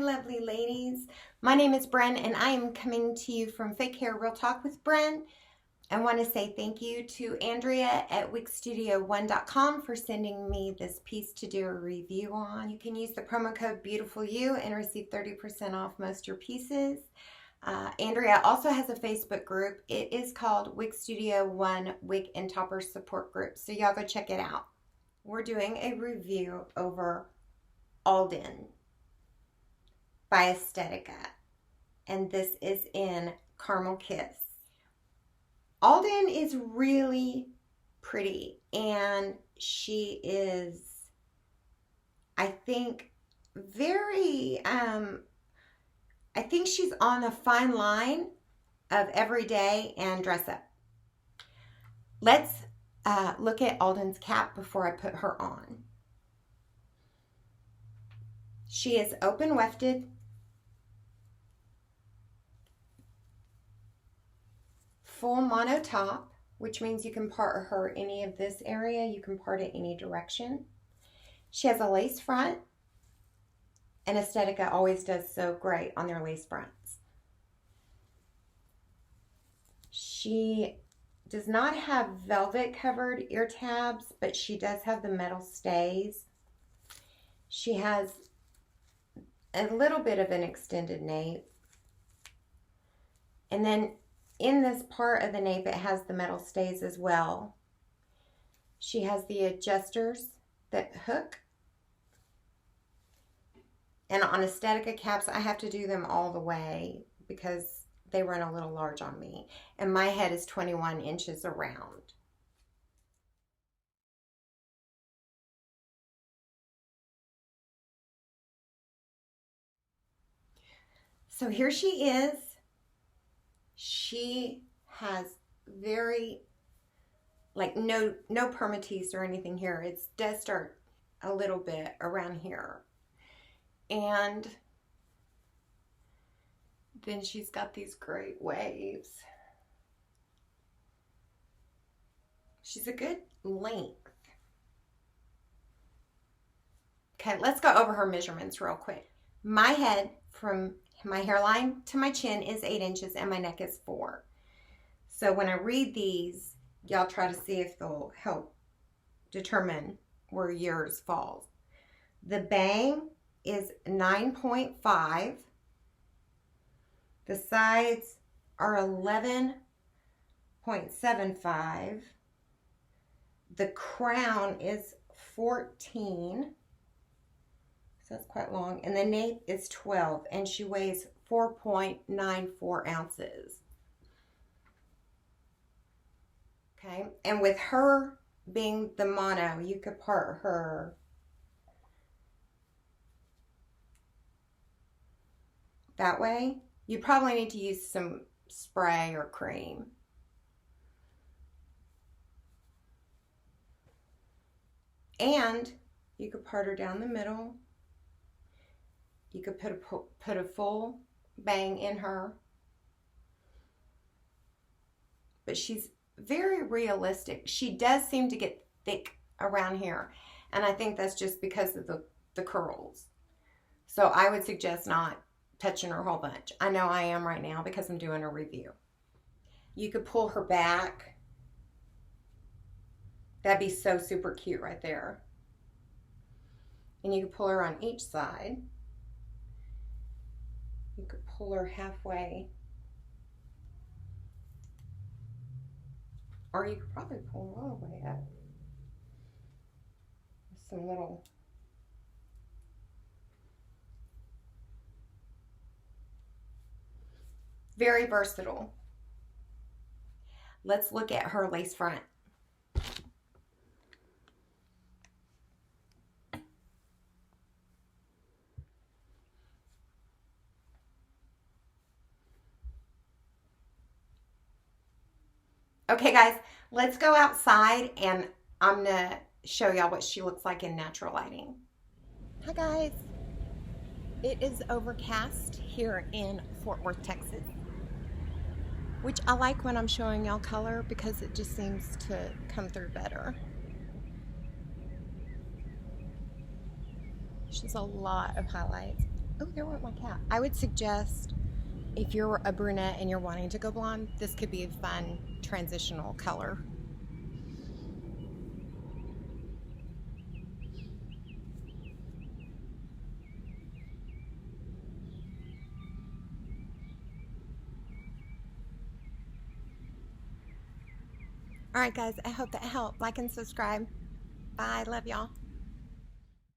lovely ladies. My name is Bren and I am coming to you from Fake Hair Real Talk with Bren. I want to say thank you to Andrea at wigsstudio1.com for sending me this piece to do a review on. You can use the promo code BeautifulYou and receive 30% off most your pieces. Andrea also has a Facebook group. It is called Wig Studio 1 Wig and Topper Support Group. So y'all go check it out. We're doing a review over Alden by Estetica, and this is in Caramel Kiss. Alden is really pretty, and she is, I think, very, I think she's on a fine line of everyday and dress up. Let's look at Alden's cap before I put her on. She is open wefted, full mono top, which means you can part her any of this area, you can part it any direction. She has a lace front, and Estetica always does so great on their lace fronts. She does not have velvet covered ear tabs, but she does have the metal stays. She has a little bit of an extended nape, and then in this part of the nape it has the metal stays as well. She has the adjusters that hook, and on Estetica caps I have to do them all the way because they run a little large on me, and my head is 21 inches around. So here she is. She has very, like, no permatease or anything here. It does start a little bit around here. And then she's got these great waves. She's a good length. Okay, let's go over her measurements real quick. My head from my hairline to my chin is 8 inches and my neck is 4. So when I read these, y'all try to see if they'll help determine where yours falls. The bang is 9.5. The sides are 11.75. The crown is 14. So that's quite long. And the nape is 12, and she weighs 4.94 ounces. Okay, and with her being the mono, you could part her that way. You probably need to use some spray or cream. And you could part her down the middle. You could put a full bang in her. But she's very realistic. She does seem to get thick around here, and I think that's just because of the curls. So I would suggest not touching her a whole bunch. I know I am right now because I'm doing a review. You could pull her back. That'd be so super cute right there. And you could pull her on each side. You could pull her halfway. Or you could probably pull her all the way up. With some little very versatile. Let's look at her lace front. Okay guys, let's go outside and I'm gonna show y'all what she looks like in natural lighting. Hi guys, it is overcast here in Fort Worth, Texas, which I like when I'm showing y'all color because it just seems to come through better. She's a lot of highlights. Oh, there went my cat. I would suggest if you're a brunette and you're wanting to go blonde, this could be a fun transitional color. All right, guys, I hope that helped. Like and subscribe. Bye. Love y'all.